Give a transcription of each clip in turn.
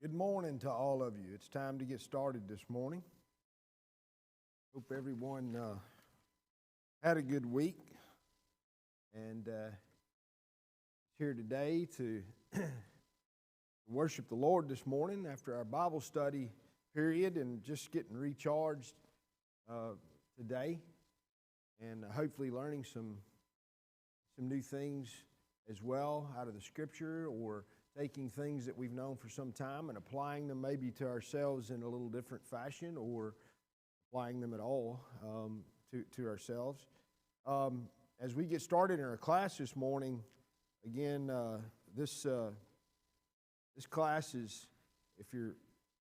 Good morning to all of you. It's time to get started this morning. Hope everyone had a good week and here today to worship the Lord this morning after our Bible study period and just getting recharged today and hopefully learning some new things as well out of the Scripture, or taking things that we've known for some time and applying them maybe to ourselves in a little different fashion, or applying them at all to ourselves. As we get started in our class this morning, again, this class is, if you're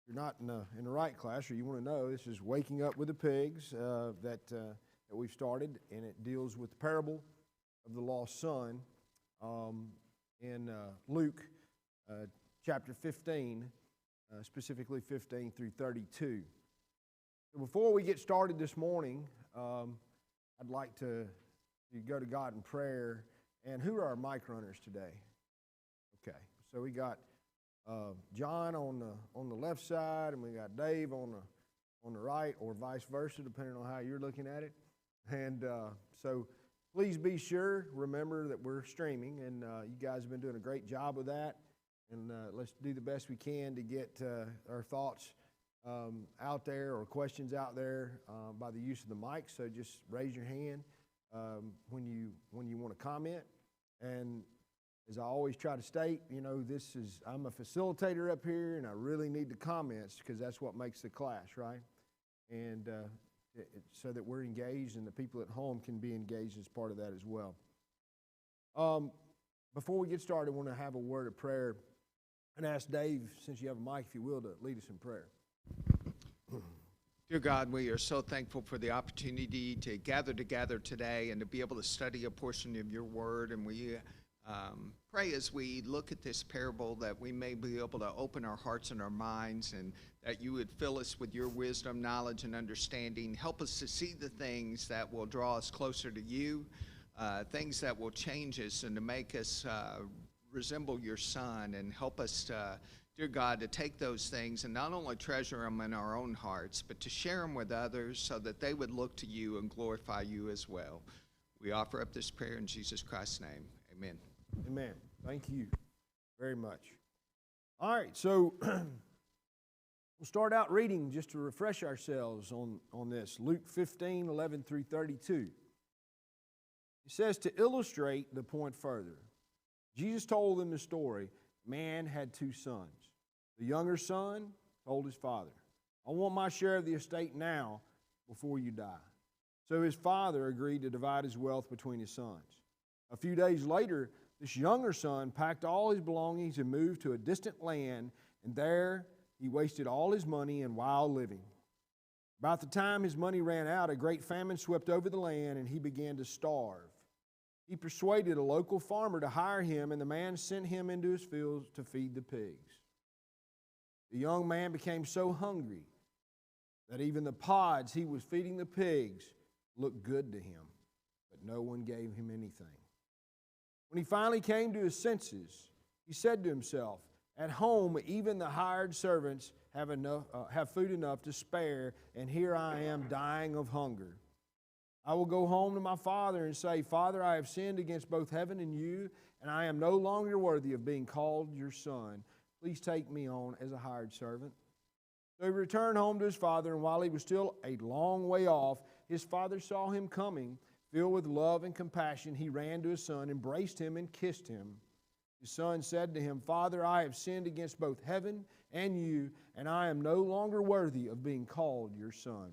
not in the right class, or you want to know, this is Waking Up with the Pigs that we've started, and it deals with the parable of the lost son in Luke chapter 15, specifically 15 through 32. So before we get started this morning, I'd like to go to God in prayer. And who are our mic runners today? Okay, so we got John on the left side, and we got Dave on the right, or vice versa, depending on how you're looking at it. And so please be sure, remember that we're streaming, and you guys have been doing a great job with that. And let's do the best we can to get our thoughts out there, or questions out there by the use of the mic. So just raise your hand when you want to comment. And as I always try to state, I'm a facilitator up here, and I really need the comments because that's what makes the class, right? And so that we're engaged, and the people at home can be engaged as part of that as well. Before we get started, I want to have a word of prayer and ask Dave, since you have a mic, if you will, to lead us in prayer. Dear God, we are so thankful for the opportunity to gather together today and to be able to study a portion of your word. And we pray as we look at this parable that we may be able to open our hearts and our minds, and that you would fill us with your wisdom, knowledge, and understanding. Help us to see the things that will draw us closer to you, things that will change us and to make us resemble your Son, and help us, dear God, to take those things and not only treasure them in our own hearts, but to share them with others so that they would look to you and glorify you as well. We offer up this prayer in Jesus Christ's name. Amen. Amen. Thank you very much. All right, so we'll start out reading just to refresh ourselves on this. Luke 15, 11 through 32. It says, to illustrate the point further, Jesus told them the story. Man had two sons. The younger son told his father, I want my share of the estate now before you die. So his father agreed to divide his wealth between his sons. A few days later, this younger son packed all his belongings and moved to a distant land, and there he wasted all his money in wild living. About the time his money ran out, a great famine swept over the land, and he began to starve. He persuaded a local farmer to hire him, and the man sent him into his fields to feed the pigs. The young man became so hungry that even the pods he was feeding the pigs looked good to him, but no one gave him anything. When he finally came to his senses, he said to himself, at home even the hired servants have food enough to spare, and here I am dying of hunger. I will go home to my father and say, Father, I have sinned against both heaven and you, and I am no longer worthy of being called your son. Please take me on as a hired servant. So he returned home to his father, and while he was still a long way off, his father saw him coming. Filled with love and compassion, he ran to his son, embraced him, and kissed him. His son said to him, Father, I have sinned against both heaven and you, and I am no longer worthy of being called your son.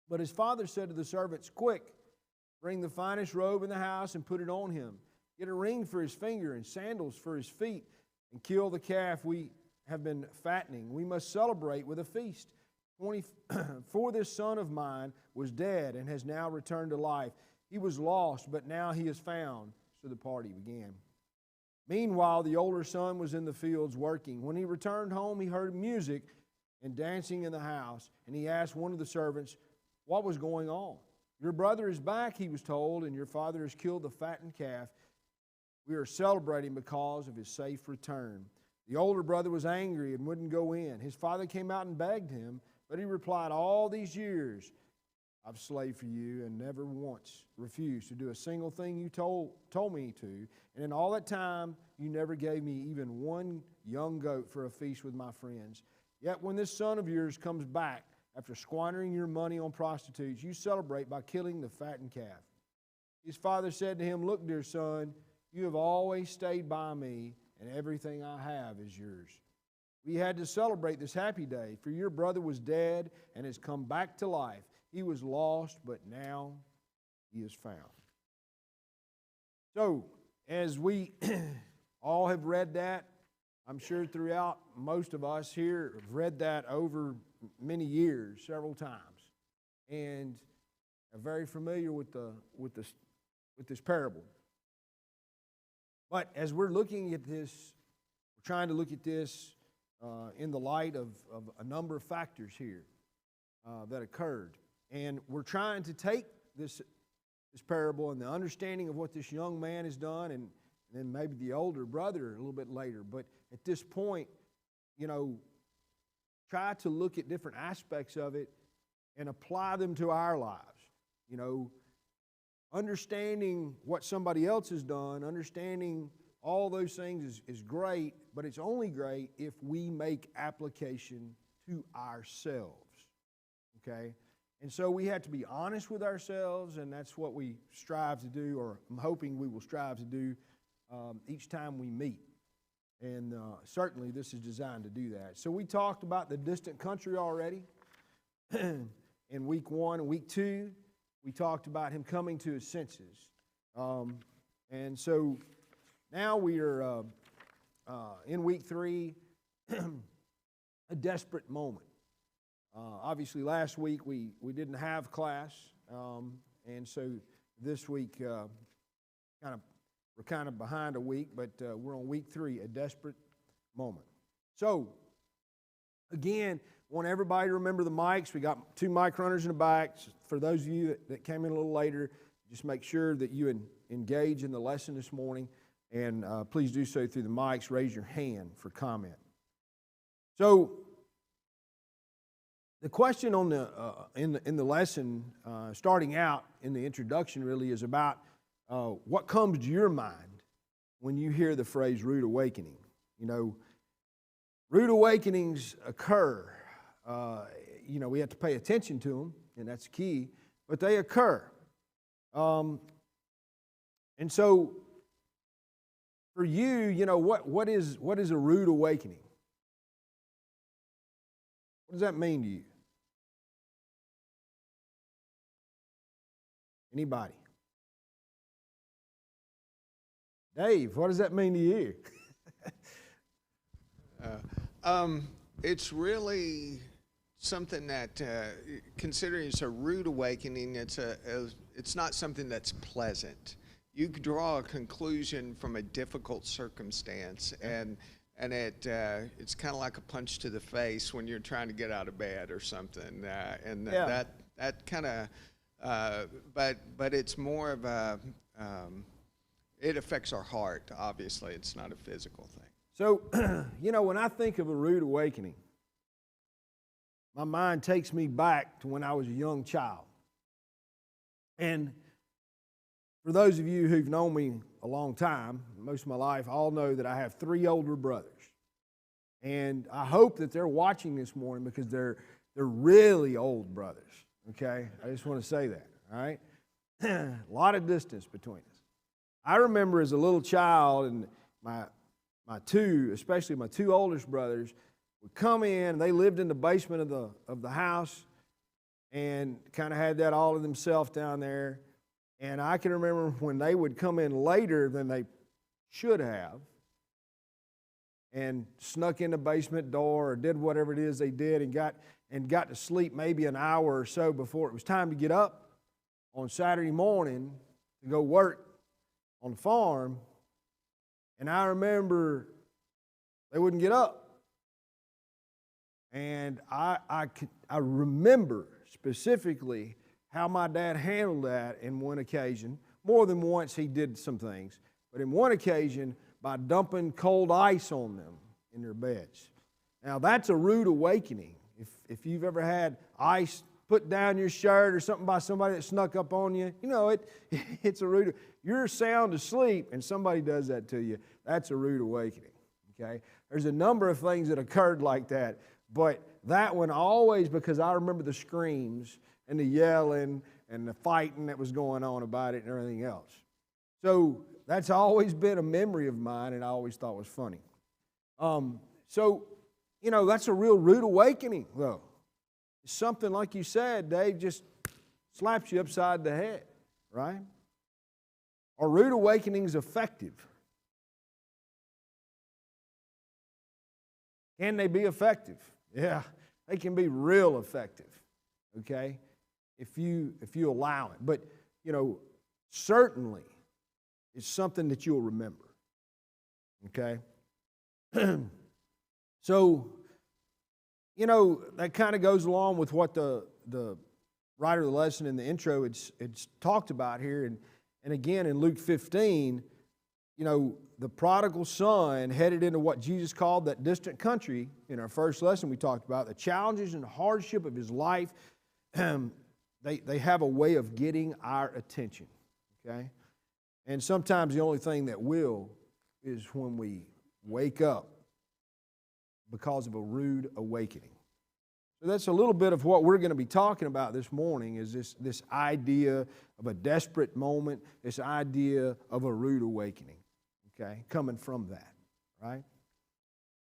But his father said to the servants, quick, bring the finest robe in the house and put it on him. Get a ring for his finger and sandals for his feet, and kill the calf we have been fattening. We must celebrate with a feast. For this son of mine was dead and has now returned to life. He was lost, but now he is found. So the party began. Meanwhile, the older son was in the fields working. When he returned home, he heard music and dancing in the house, and he asked one of the servants what was going on. Your brother is back, he was told, and your father has killed the fattened calf. We are celebrating because of his safe return. The older brother was angry and wouldn't go in. His father came out and begged him, but he replied, all these years I've slaved for you and never once refused to do a single thing you told me to. And in all that time, you never gave me even one young goat for a feast with my friends. Yet when this son of yours comes back after squandering your money on prostitutes, you celebrate by killing the fattened calf. His father said to him, look, dear son, you have always stayed by me, and everything I have is yours. We had to celebrate this happy day, for your brother was dead and has come back to life. He was lost, but now he is found. So, as we all have read that, I'm sure throughout most of us here have read that over many years, several times, and are very familiar with this parable. But as we're looking at this, we're trying to look at this in the light of a number of factors here that occurred. And we're trying to take this parable and the understanding of what this young man has done, and then maybe the older brother a little bit later. But at this point, try to look at different aspects of it and apply them to our lives. Understanding what somebody else has done, understanding all those things is great, but it's only great if we make application to ourselves, okay? And so we have to be honest with ourselves, and that's what we strive to do, or I'm hoping we will strive to do each time we meet. And certainly this is designed to do that. So we talked about the distant country already in week 1 and week 2. We talked about him coming to his senses. And so now we are in week 3, a desperate moment. Obviously last week we didn't have class, and so this week we're kind of behind a week, but we're on week 3, a desperate moment. So again, I want everybody to remember the mics. We got 2 mic runners in the back. For those of you that came in a little later, just make sure that you engage in the lesson this morning, and please do so through the mics. Raise your hand for comment. So the question on in the lesson, starting out in the introduction, really is about what comes to your mind when you hear the phrase "rude awakening." Rude awakenings occur. We have to pay attention to them, and that's key, but they occur. And so for you, what is a rude awakening? What does that mean to you? Anybody? Dave, what does that mean to you? It's really something that, considering it's a rude awakening, it's not something that's pleasant. You could draw a conclusion from a difficult circumstance, and it's kind of like a punch to the face when you're trying to get out of bed or something, that kind of. But it's more of a. It affects our heart. Obviously, it's not a physical thing. So, when I think of a rude awakening, my mind takes me back to when I was a young child. And for those of you who've known me a long time, most of my life, all know that I have 3 older brothers. And I hope that they're watching this morning because they're really old brothers, okay? I just want to say that, all right? A lot of distance between us. I remember as a little child, and especially my 2 oldest brothers, would come in. They lived in the basement of the house and kind of had that all to themselves down there. And I can remember when they would come in later than they should have and snuck in the basement door or did whatever it is they did and got to sleep maybe an hour or so before it was time to get up on Saturday morning to go work on the farm. And I remember they wouldn't get up. And I remember specifically how my dad handled that in one occasion. More than once he did some things, but in one occasion by dumping cold ice on them in their beds. Now, that's a rude awakening. If you've ever had ice put down your shirt or something by somebody that snuck up on you, it's a rude. You're sound asleep and somebody does that to you. That's a rude awakening. Okay? There's a number of things that occurred like that, but that one always, because I remember the screams and the yelling and the fighting that was going on about it and everything else. So that's always been a memory of mine, and I always thought was funny. That's a real rude awakening, though. It's something, like you said, Dave, just slaps you upside the head, right? Are rude awakenings effective? Can they be effective? Yeah, they can be real effective, okay, if you allow it. But, certainly it's something that you'll remember, okay? So, that kind of goes along with what the writer of the lesson in the intro it's talked about here. And again, in Luke 15, the prodigal son headed into what Jesus called that distant country. In our first lesson, we talked about the challenges and hardship of his life. They have a way of getting our attention, okay? And sometimes the only thing that will is when we wake up because of a rude awakening. So that's a little bit of what we're going to be talking about this morning, is this idea of a desperate moment, this idea of a rude awakening, okay, coming from that, right?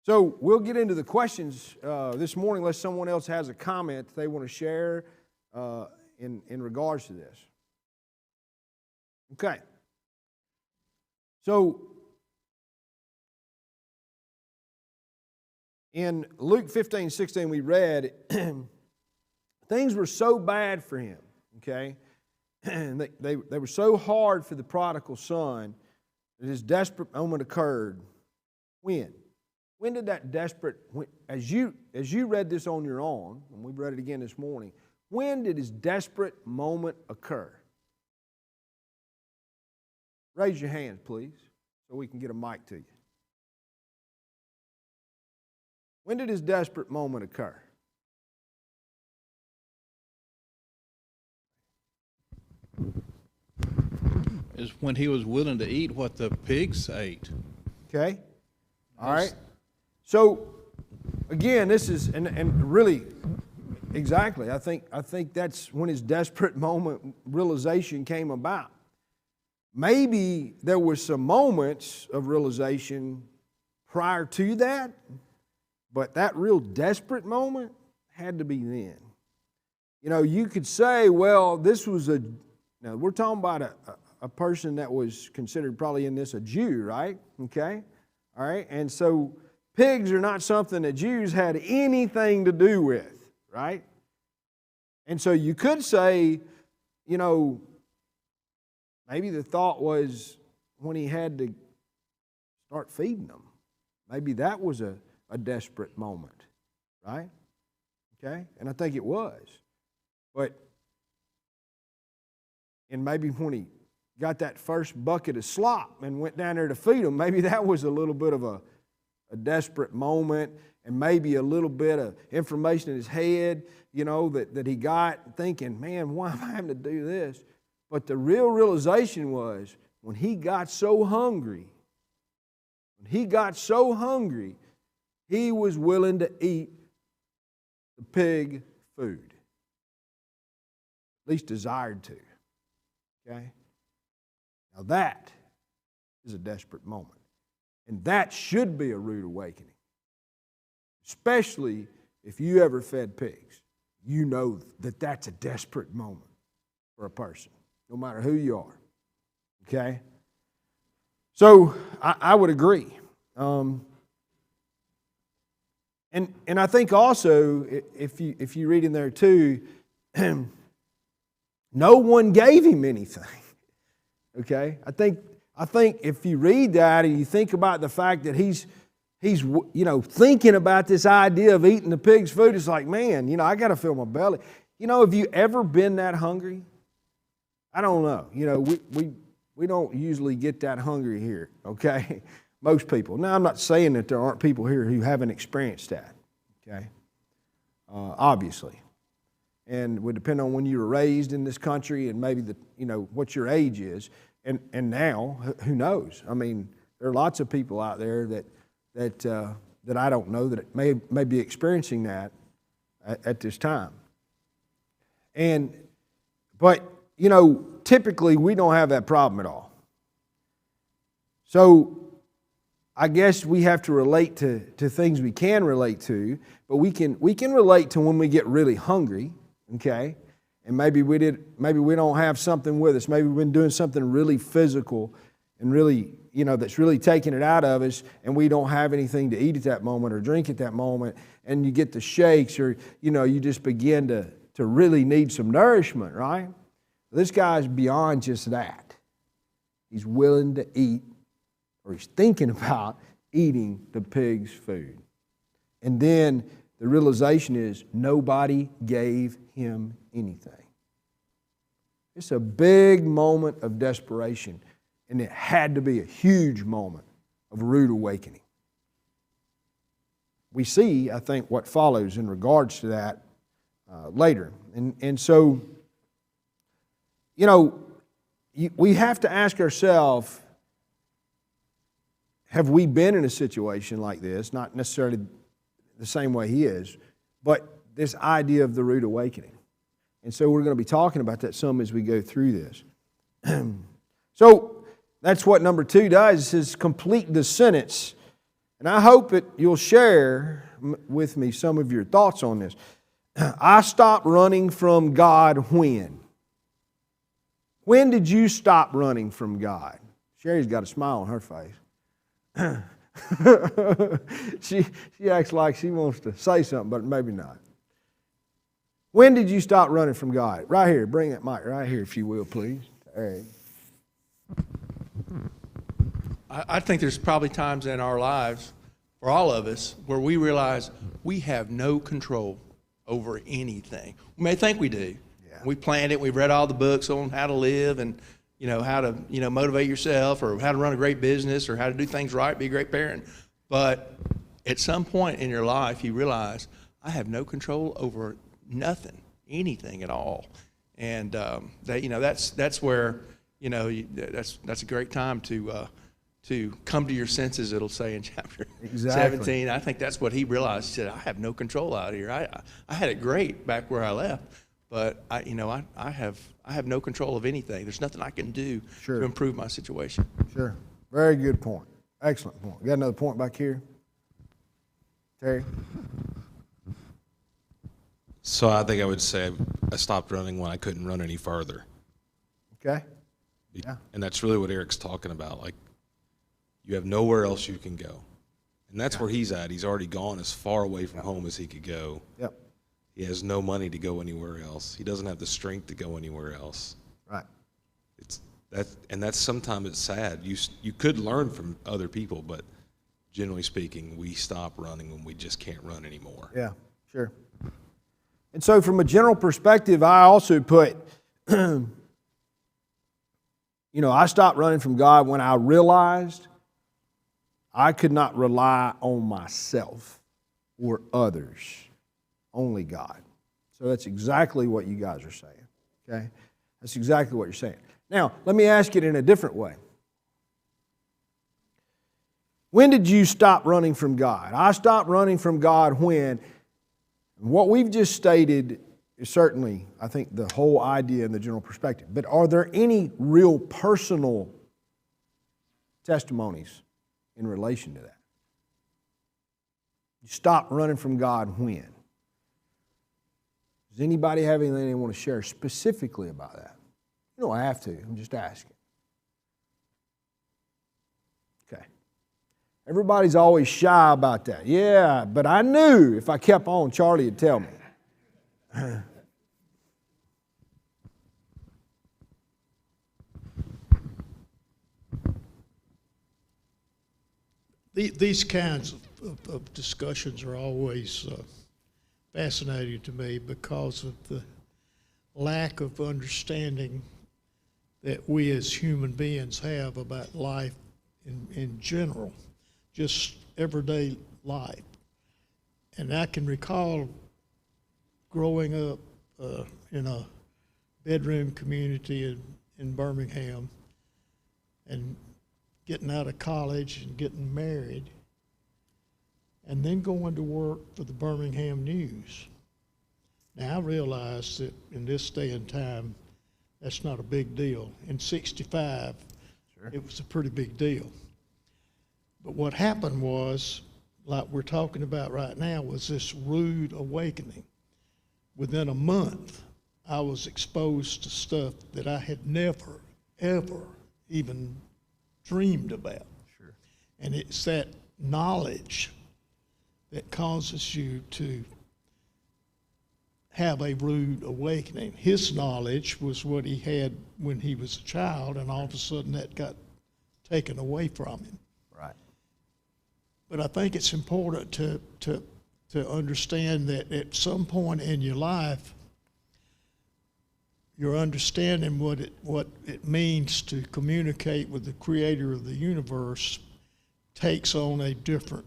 So we'll get into the questions this morning unless someone else has a comment that they want to share in regards to this. Okay. So in Luke 15:16, we read, things were so bad for him, okay? And they were so hard for the prodigal son that his desperate moment occurred. When? When did that desperate, as you read this on your own, and we read it again this morning, when did his desperate moment occur? Raise your hands, please, so we can get a mic to you. When did his desperate moment occur? Is when he was willing to eat what the pigs ate. Okay. All right. So, again, this is, and really, exactly, I think that's when his desperate moment realization came about. Maybe there were some moments of realization prior to that, but that real desperate moment had to be then. You could say, well, this was now we're talking about a person that was considered probably in this a Jew, right? Okay? All right? And so pigs are not something that Jews had anything to do with, right? And so you could say, maybe the thought was when he had to start feeding them. Maybe that was a desperate moment, right? Okay? And I think it was. And maybe when he got that first bucket of slop and went down there to feed them, maybe that was a little bit of a desperate moment, and maybe a little bit of information in his head, that he got thinking, man, why am I having to do this? But the real realization was when he got so hungry, he was willing to eat the pig food. At least desired to. Okay? Now that is a desperate moment. And that should be a rude awakening. Especially if you ever fed pigs. You know that that's a desperate moment for a person, no matter who you are. Okay? So I would agree. And I think also, if you read in there too, no one gave him anything. Okay? I think if you read that and you think about the fact that he's thinking about this idea of eating the pig's food, it's like, man, I got to fill my belly. Have you ever been that hungry? I don't know. We don't usually get that hungry here, okay? Most people. Now, I'm not saying that there aren't people here who haven't experienced that, okay? Obviously. And it would depend on when you were raised in this country and maybe what your age is. And now, who knows? I mean, there are lots of people out there that I don't know that may be experiencing that at this time. But typically we don't have that problem at all. So I guess we have to relate to things we can relate to, but we can relate to when we get really hungry, okay? And maybe we don't have something with us. Maybe we've been doing something really physical and really, that's really taking it out of us, and we don't have anything to eat at that moment or drink at that moment, and you get the shakes, or you just begin to really need some nourishment, right? This guy's beyond just that. He's willing to eat, or he's thinking about eating the pig's food. And then the realization is nobody gave him anything. It's a big moment of desperation, and it had to be a huge moment of rude awakening. We see, I think, what follows in regards to that later. And so, we have to ask ourselves, have we been in a situation like this? Not necessarily the same way he is, but this idea of the rude awakening. And so we're going to be talking about that some as we go through this. So that's what number 2 does, is complete the sentence. And I hope that you'll share with me some of your thoughts on this. I stopped running from God when? When did you stop running from God? Sherry's got a smile on her face. She acts like she wants to say something, but maybe not. When did you stop running from God? Right here. Bring that mic right here, if you will, please. All right. I think there's probably times in our lives, for all of us, where we realize we have no control over anything. We may think we do. Yeah. We planned it. We've read all the books on how to live and how to motivate yourself, or how to run a great business, or how to do things right, be a great parent. But at some point in your life, you realize I have no control over nothing, anything at all, and that's where that's a great time to come to your senses. It'll say in chapter 17. I think that's what he realized. He said, I have no control out here. I had it great back where I left, but I have no control of anything. There's nothing I can do to improve my situation. Sure. Very good point. Excellent point. You got another point back here? Terry? So I think I would say I stopped running when I couldn't run any further. Okay. Yeah. And that's really what Eric's talking about. Like, you have nowhere else you can go. And that's where he's at. He's already gone as far away from home as he could go. Yep. He has no money to go anywhere else. He doesn't have the strength to go anywhere else. Right. That's sometimes it's sad. You could learn from other people, but generally speaking, we stop running when we just can't run anymore. Yeah, sure. And so from a general perspective, I also put, I stopped running from God when I realized I could not rely on myself or others, only God. So that's exactly what you guys are saying, okay? That's exactly what you're saying. Now, let me ask it in a different way. When did you stop running from God? I stopped running from God when, what we've just stated is certainly, I think, the whole idea in the general perspective. But are there any real personal testimonies in relation to that? You stopped running from God when? Does anybody have anything they want to share specifically about that? You don't have to. I'm just asking. Okay. Everybody's always shy about that. Yeah, but I knew if I kept on, Charlie would tell me. These kinds of discussions are always fascinating to me because of the lack of understanding that we as human beings have about life in general. just everyday life. And I can recall growing up in a bedroom community in Birmingham and getting out of college and getting married and then going to work for the Birmingham News. Now, I realize that in this day and time, that's not a big deal. In '65, it was a pretty big deal. But what happened was, like we're talking about right now, was this rude awakening. Within a month, I was exposed to stuff that I had never, ever even dreamed about. Sure. And it's that knowledge that causes you to have a rude awakening. His knowledge was what he had when he was a child, and all of a sudden that got taken away from him. Right. But I think it's important to understand that at some point in your life, you're understanding what it means to communicate with the creator of the universe takes on a different,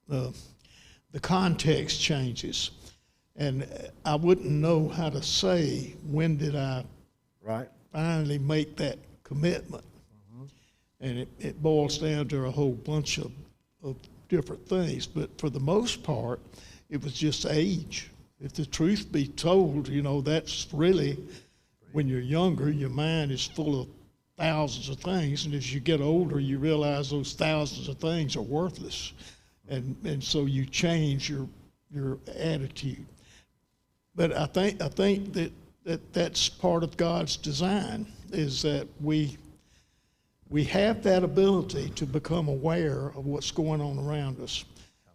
the context changes. And I wouldn't know how to say, when did I finally make that commitment? And it boils down to a whole bunch of different things. But for the most part, it was just age. If the truth be told, you know, that's really, when you're younger, your mind is full of thousands of things. And as you get older, you realize those thousands of things are worthless. And so you change your attitude. But I think that's part of God's design, is that we have that ability to become aware of what's going on around us.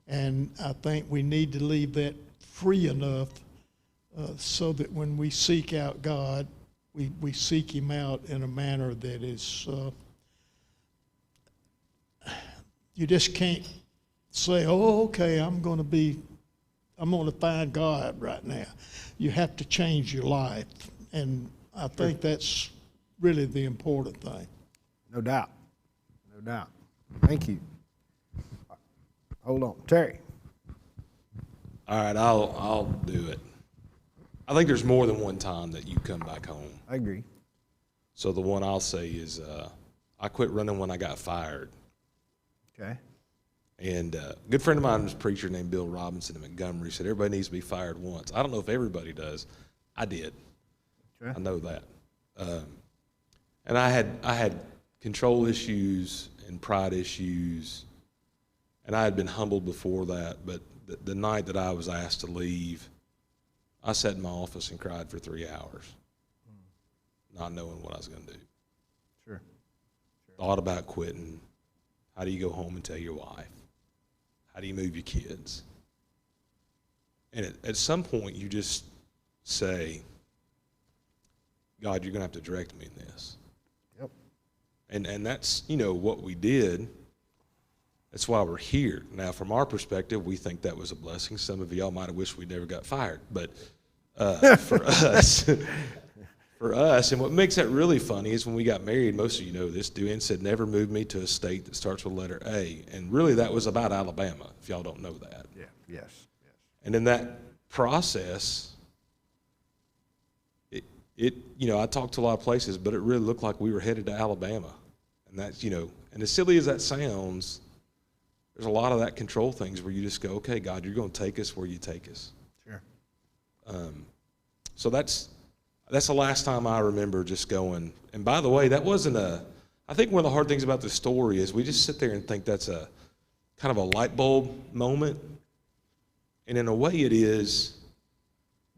And I think we need to leave that free enough so that when we seek out God, we seek him out in a manner that is, you just can't say, oh, okay, I'm going to find God right now. You have to change your life. And I think that's really the important thing. No doubt. No doubt. Thank you. Hold on. Terry. All right, I'll do it. I think there's more than one time that you come back home. I agree. So the one I'll say is I quit running when I got fired. Okay. And a good friend of mine was a preacher named Bill Robinson in Montgomery. Said everybody needs to be fired once. I don't know if everybody does. I did. Okay. I know that. And I had control issues and pride issues, and I had been humbled before that. But the night that I was asked to leave, I sat in my office and cried for 3 hours, not knowing what I was going to do. Sure. Thought about quitting. How do you go home and tell your wife? How do you move your kids? And at some point, you just say, God, you're going to have to direct me in this. Yep. And that's, what we did. That's why we're here. Now, from our perspective, we think that was a blessing. Some of y'all might have wished we never got fired. But for us, and what makes that really funny is when we got married, most of you know this, Duane said, never move me to a state that starts with letter A. And really, that was about Alabama, if y'all don't know that. Yeah. Yes. And in that process, I talked to a lot of places, but it really looked like we were headed to Alabama. And that's, and as silly as that sounds, there's a lot of that control things where you just go, okay, God, you're going to take us where you take us. Sure. So that's the last time I remember just going. And by the way, that wasn't I think one of the hard things about this story is we just sit there and think that's a kind of a light bulb moment. And in a way it is,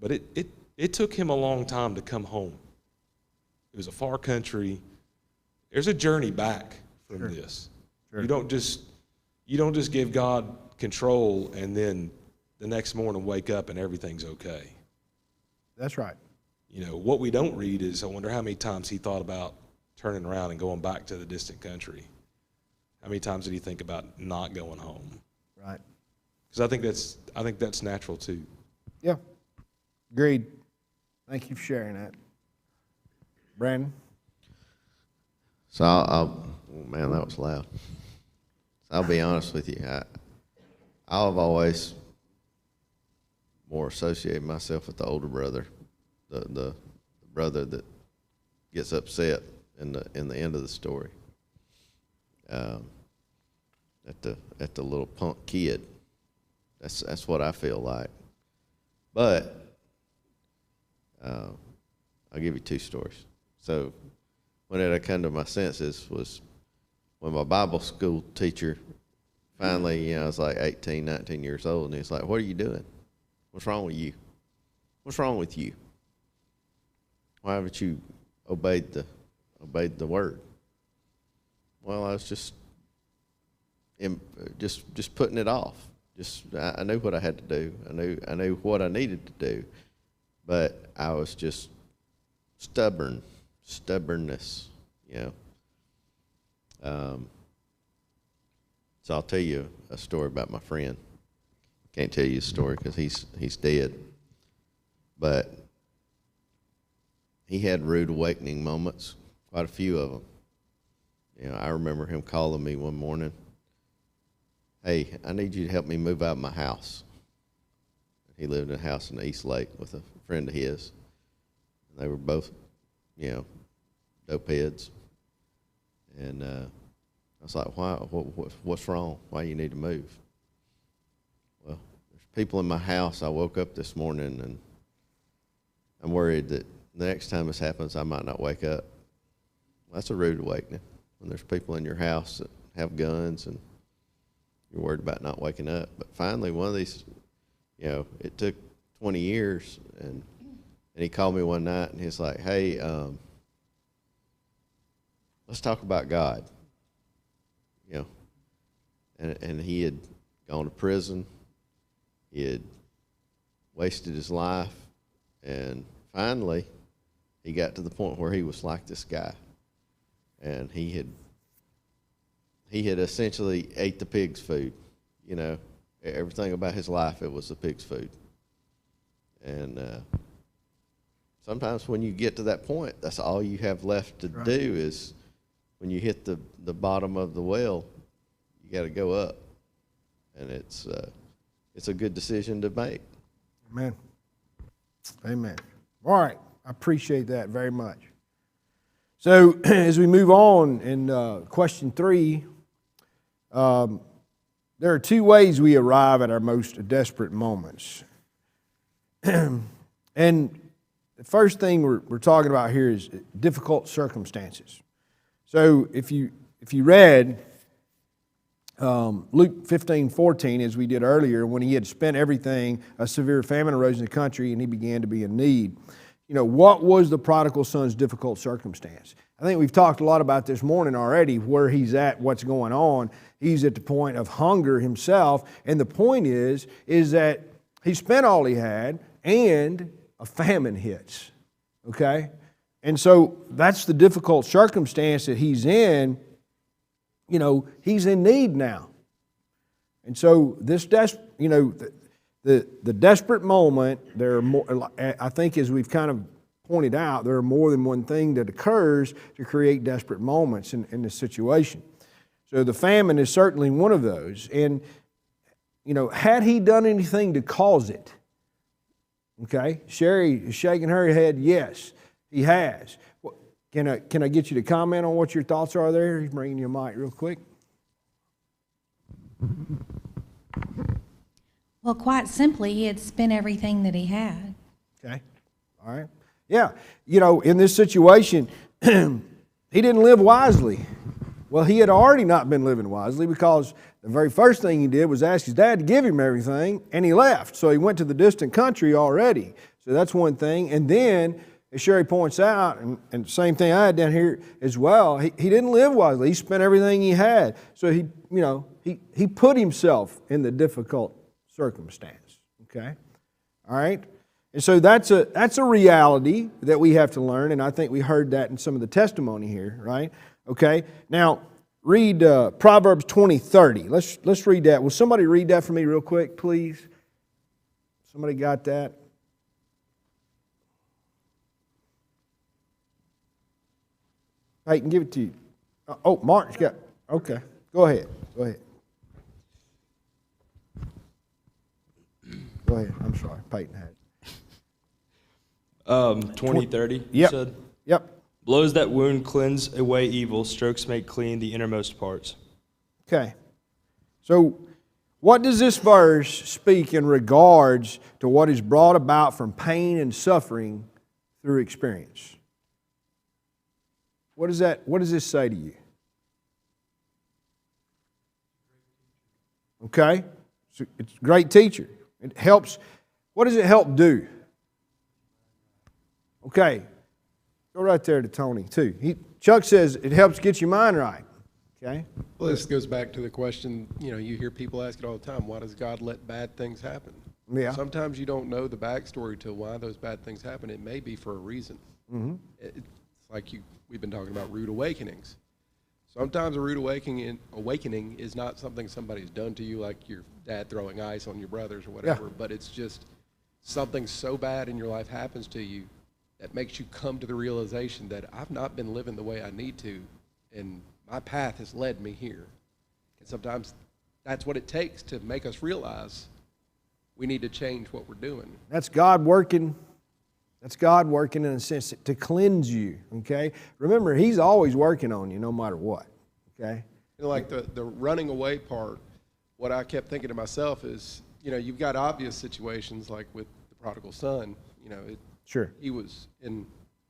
but it took him a long time to come home. It was a far country. There's a journey back from this. Sure. You don't just give God control and then the next morning wake up and everything's okay. That's right. What we don't read is, I wonder how many times he thought about turning around and going back to the distant country. How many times did he think about not going home? Right. Because I think that's natural too. Yeah. Agreed. Thank you for sharing that. Brandon? So Oh, man, that was loud. I'll be honest with you. I've always more associated myself with the older brother, the brother that gets upset in the end of the story. At the little punk kid. That's what I feel like. But I'll give you two stories. So when it come to my senses was when my Bible school teacher finally, I was like 18, 19 years old, and he's like, "What are you doing? What's wrong with you? What's wrong with you? Why haven't you obeyed the word?" Well, I was just putting it off. I knew what I had to do. I knew what I needed to do, but I was just stubbornness, So I'll tell you a story about my friend. Can't tell you a story because he's dead, but he had rude awakening moments, quite a few of them. I remember him calling me one morning. "Hey, I need you to help me move out of my house." He lived in a house in East Lake with a friend of his. They were both, dope heads. And I was like, "Why? What's wrong? Why you need to move?" "Well, there's people in my house. I woke up this morning and I'm worried that the next time this happens, I might not wake up." Well, that's a rude awakening when there's people in your house that have guns and you're worried about not waking up. But finally, one of these, it took 20 years, and he called me one night, and he's like, "Hey, let's talk about God." And he had gone to prison. He had wasted his life, and finally, he got to the point where he was like this guy, and he had essentially ate the pig's food. Everything about his life, it was the pig's food. And sometimes when you get to that point, that's all you have left to do is when you hit the bottom of the well, you got to go up. And it's a good decision to make. Amen. Amen. All right. I appreciate that very much. So as we move on in question 3, there are 2 ways we arrive at our most desperate moments. And the first thing we're talking about here is difficult circumstances. So if you read Luke 15:14, as we did earlier, when he had spent everything, a severe famine arose in the country and he began to be in need. What was the prodigal son's difficult circumstance? I think we've talked a lot about this morning already, where he's at, what's going on. He's at the point of hunger himself, and the point is that he spent all he had, and a famine hits, okay? And so that's the difficult circumstance that he's in. He's in need now. And so this the desperate moment, there are more, I think as we've kind of pointed out, there are more than one thing that occurs to create desperate moments in this situation. So the famine is certainly one of those. And, had he done anything to cause it? Okay, Sherry is shaking her head, yes, he has. Can I get you to comment on what your thoughts are there? He's bringing you a mic real quick. Well, quite simply, he had spent everything that he had. Okay, all right. Yeah, in this situation, he didn't live wisely. Well, he had already not been living wisely because the very first thing he did was ask his dad to give him everything, and he left. So he went to the distant country already. So that's one thing. And then, as Sherry points out, and same thing I had down here as well, he didn't live wisely. He spent everything he had. So he put himself in the difficult circumstance. Okay? All right? And so that's a reality that we have to learn, and I think we heard that in some of the testimony here, right? Okay? Now, read Proverbs 20:30. Let's read that. Will somebody read that for me real quick, please? Somebody got that? Peyton, give it to you. Oh, Martin's got, okay. Go ahead. Go ahead. Go ahead. I'm sorry. Peyton had it. 2030, you Yep. said? Yep. Blows that wound cleanse away evil, strokes make clean the innermost parts. Okay. So, what does this verse speak in regards to what is brought about from pain and suffering through experience? What does this say to you? Okay? So it's a great teacher. It helps. What does it help do? Okay. Go right there to Tony, too. Chuck says it helps get your mind right. Okay? Well, this goes back to the question, you hear people ask it all the time, why does God let bad things happen? Yeah. Sometimes you don't know the backstory to why those bad things happen. It may be for a reason. Mm-hmm. It's like we've been talking about rude awakenings. Sometimes a rude awakening is not something somebody's done to you, like your dad throwing ice on your brothers or whatever, but it's just something so bad in your life happens to you that makes you come to the realization that I've not been living the way I need to, and my path has led me here. And sometimes that's what it takes to make us realize we need to change what we're doing. That's God working. That's God working in a sense to cleanse you, okay? Remember, He's always working on you no matter what, okay? Like the running away part, what I kept thinking to myself is, you've got obvious situations like with the prodigal son, Sure. he was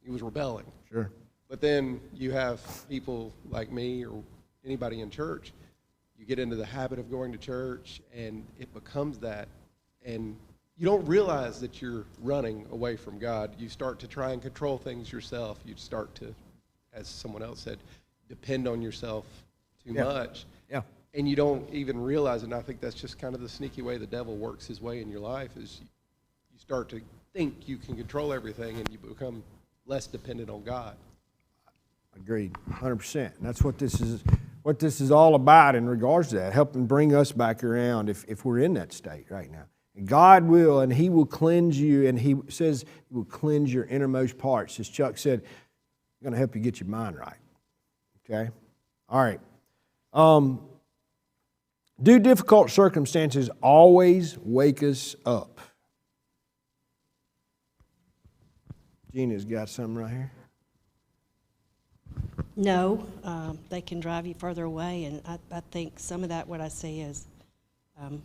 rebelling. Sure. But then you have people like me or anybody in church, you get into the habit of going to church and it becomes that, and you don't realize that you're running away from God. You start to try and control things yourself. You start to, as someone else said, depend on yourself too much. Yeah. And you don't even realize it. And I think that's just kind of the sneaky way the devil works his way in your life is you start to think you can control everything and you become less dependent on God. Agreed, 100%. And that's what this is all about in regards to that, helping bring us back around if we're in that state right now. And God will, and He will cleanse you, and He says He will cleanse your innermost parts. As Chuck said, He's going to help you get your mind right. Okay? All right. Do difficult circumstances always wake us up? Gina's got something right here. No, they can drive you further away, and I think some of that, what I see is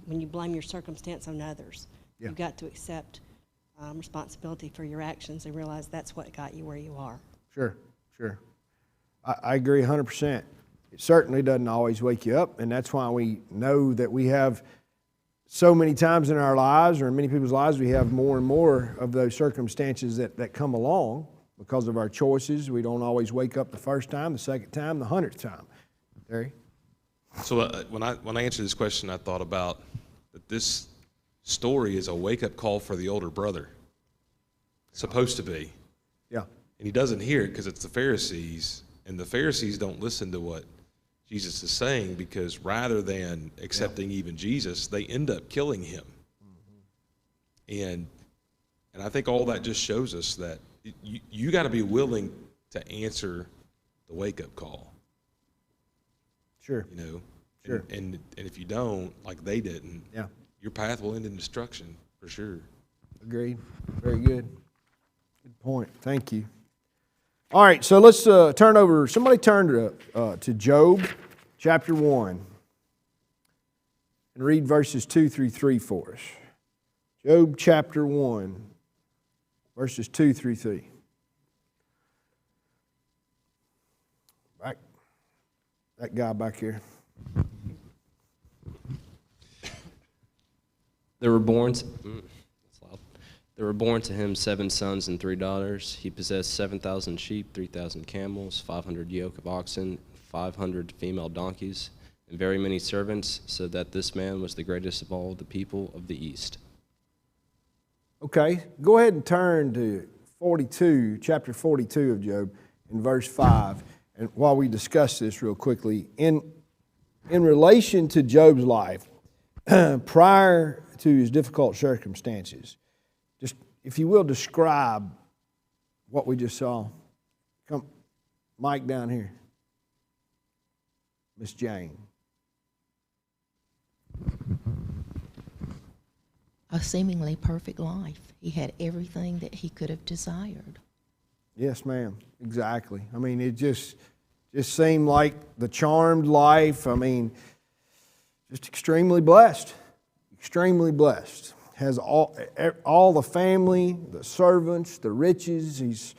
when you blame your circumstance on others, you've got to accept responsibility for your actions and realize that's what got you where you are. Sure. I agree 100%. It certainly doesn't always wake you up, and that's why we know that we have so many times in our lives, or in many people's lives, we have more and more of those circumstances that come along because of our choices. We don't always wake up the first time, the second time, the 100th time. Terry? So when I answered this question, I thought about that this story is a wake-up call for the older brother. It's supposed to be. Yeah. And he doesn't hear it because it's the Pharisees, and the Pharisees don't listen to what Jesus is saying, because rather than accepting even Jesus, they end up killing him. Mm-hmm. And I think all that just shows us that you got to be willing to answer the wake-up call. Sure. Sure. And if you don't, like they didn't, your path will end in destruction for sure. Agreed. Very good. Good point. Thank you. All right, so let's somebody turn to Job chapter 1 and read verses 2 through 3 for us. Job chapter 1, verses 2 through 3. That guy back here. There were born to him 7 sons and 3 daughters. He possessed 7,000 sheep, 3,000 camels, 500 yoke of oxen, 500 female donkeys, and very many servants, so that this man was the greatest of all the people of the East. Okay, go ahead and turn to chapter 42 of Job, in verse 5. And while we discuss this real quickly, in relation to Job's life, prior to his difficult circumstances, just, if you will, describe what we just saw. Come, Mike down here. Miss Jane? A seemingly perfect life. He had everything that he could have desired. Yes, ma'am. Exactly. I mean, it just seemed like the charmed life. I mean, just extremely blessed. Extremely blessed. Has all the family, the servants, the riches. He's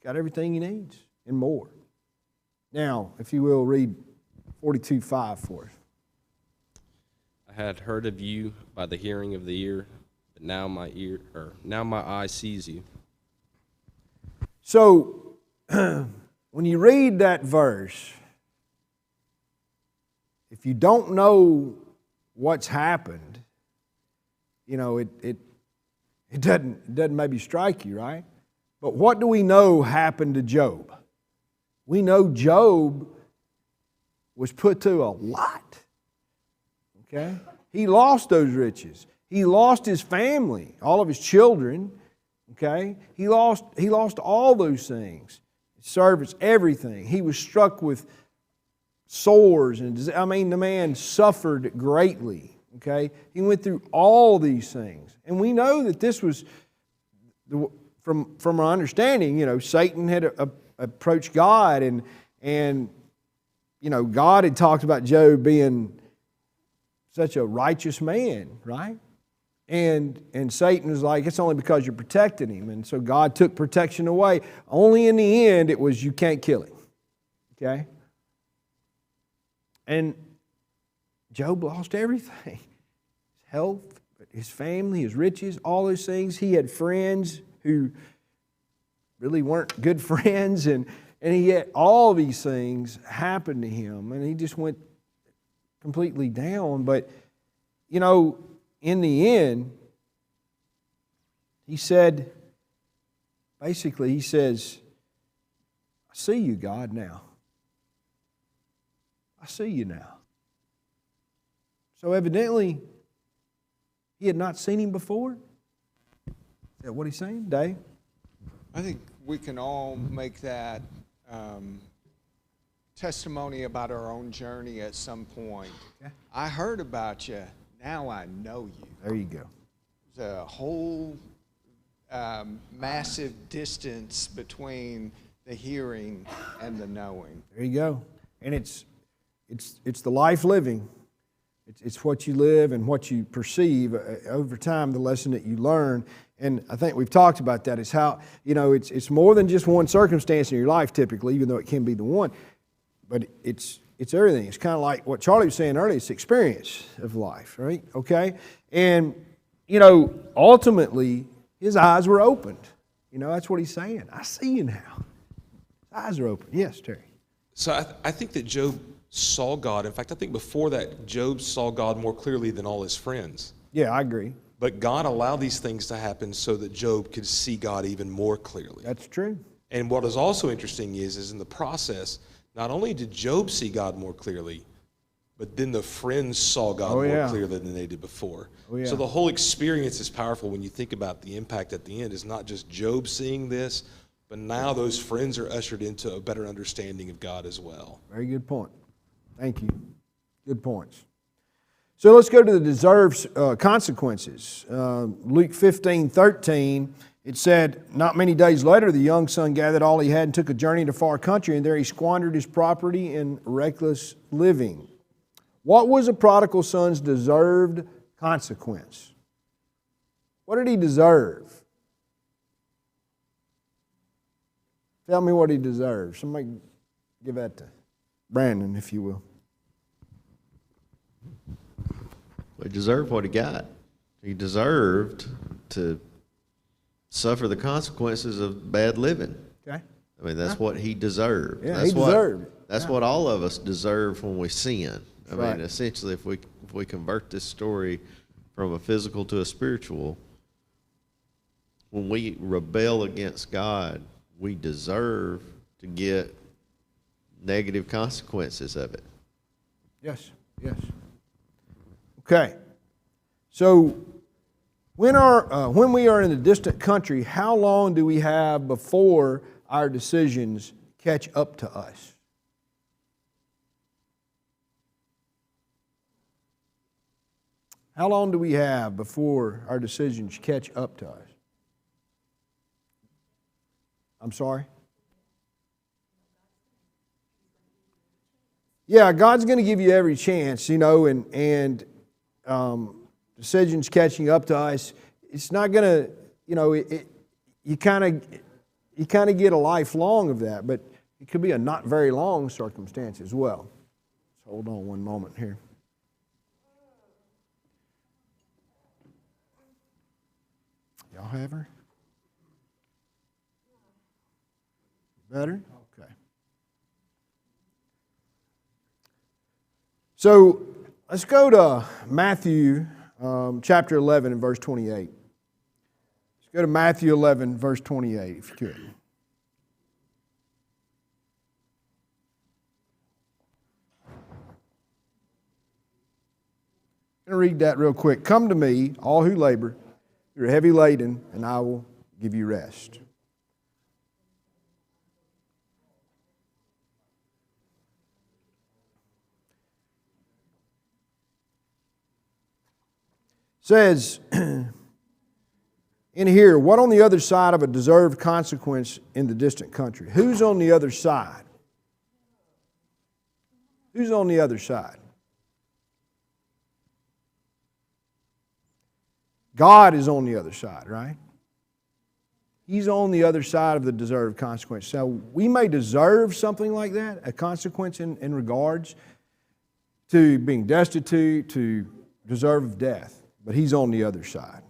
got everything he needs and more. Now, if you will, read 42:5 for us. I had heard of you by the hearing of the ear, but now my eye sees you. So, when you read that verse, if you don't know what's happened, you know, it doesn't maybe strike you, right? But what do we know happened to Job? We know Job was put to a lot. Okay? He lost those riches. He lost his family, all of his children. Okay? He lost all those things. His servants, everything. He was struck with sores, and I mean, the man suffered greatly. Okay? He went through all these things. And we know that this was, from our understanding, you know, Satan had approached God, and you know, God had talked about Job being such a righteous man, right? And Satan was like, it's only because you're protecting him. And so God took protection away. Only in the end, it was, you can't kill him. Okay? And Job lost everything. His health, his family, his riches, all those things. He had friends who really weren't good friends, and he had all these things happen to him, and he just went completely down. But, you know, in the end, he said, basically, he says, I see you, God, now. I see you now. So evidently, he had not seen him before. Is that what he's saying, Dave? I think we can all make that testimony about our own journey at some point. Okay. I heard about you. Now I know you. There you go. There's a whole massive distance between the hearing and the knowing. There you go. And it's the life living. It's what you live and what you perceive over time, the lesson that you learn. And I think we've talked about that, is how, you know, it's more than just one circumstance in your life typically, even though it can be the one. But it's everything. It's kind of like what Charlie was saying earlier. It's the experience of life, right? Okay? And, you know, ultimately, his eyes were opened. You know, that's what he's saying. I see you now. His eyes are open. Yes, Terry. So I think that Job saw God. In fact, I think before that, Job saw God more clearly than all his friends. Yeah, I agree. But God allowed these things to happen so that Job could see God even more clearly. That's true. And what is also interesting is in the process, not only did Job see God more clearly, but then the friends saw God more clearly than they did before. So the whole experience is powerful when you think about the impact at the end. It's not just Job seeing this, but now those friends are ushered into a better understanding of God as well. Very good point. Thank you. Good points. So let's go to the deserved consequences. Luke 15:13, it said, not many days later, the young son gathered all he had and took a journey to far country, and there he squandered his property in reckless living. What was a prodigal son's deserved consequence? What did he deserve? Tell me what he deserves. Somebody give that to Brandon, if you will. He deserved what he got. He deserved to suffer the consequences of bad living. Okay. I mean, that's what he deserved. Yeah, that's he deserved it. That's what all of us deserve when we sin. I right. mean, essentially, if we convert this story from a physical to a spiritual, when we rebel against God, we deserve to get negative consequences of it. Yes, yes. Okay. So when we are in a distant country, how long do we have before our decisions catch up to us? How long do we have before our decisions catch up to us? I'm sorry? Yeah, God's going to give you every chance, and decisions catching up to us. It's not going to, you kind of get a lifelong of that, but it could be a not very long circumstance as well. So hold on one moment here. Y'all have her? Better? Okay. So let's go to Matthew chapter 11 and verse 28. Let's go to Matthew 11, verse 28, if you could. I'm going to read that real quick. Come to me, all who labor, you're heavy laden, and I will give you rest. Says in here, what on the other side of a deserved consequence in the distant country? Who's on the other side? Who's on the other side? God is on the other side, right? He's on the other side of the deserved consequence. So we may deserve something like that, a consequence in regards to being destitute, to deserve death. But He's on the other side.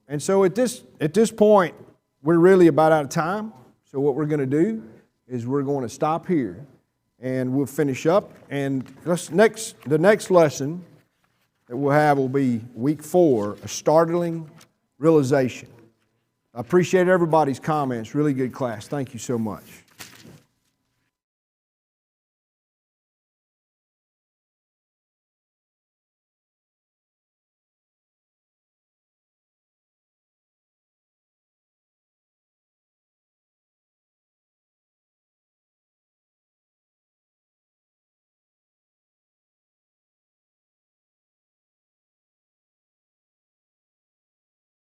And so at this point, we're really about out of time. So what we're going to do is we're going to stop here, and we'll finish up. And the next lesson that we'll have will be week 4, a startling realization. I appreciate everybody's comments. Really good class. Thank you so much.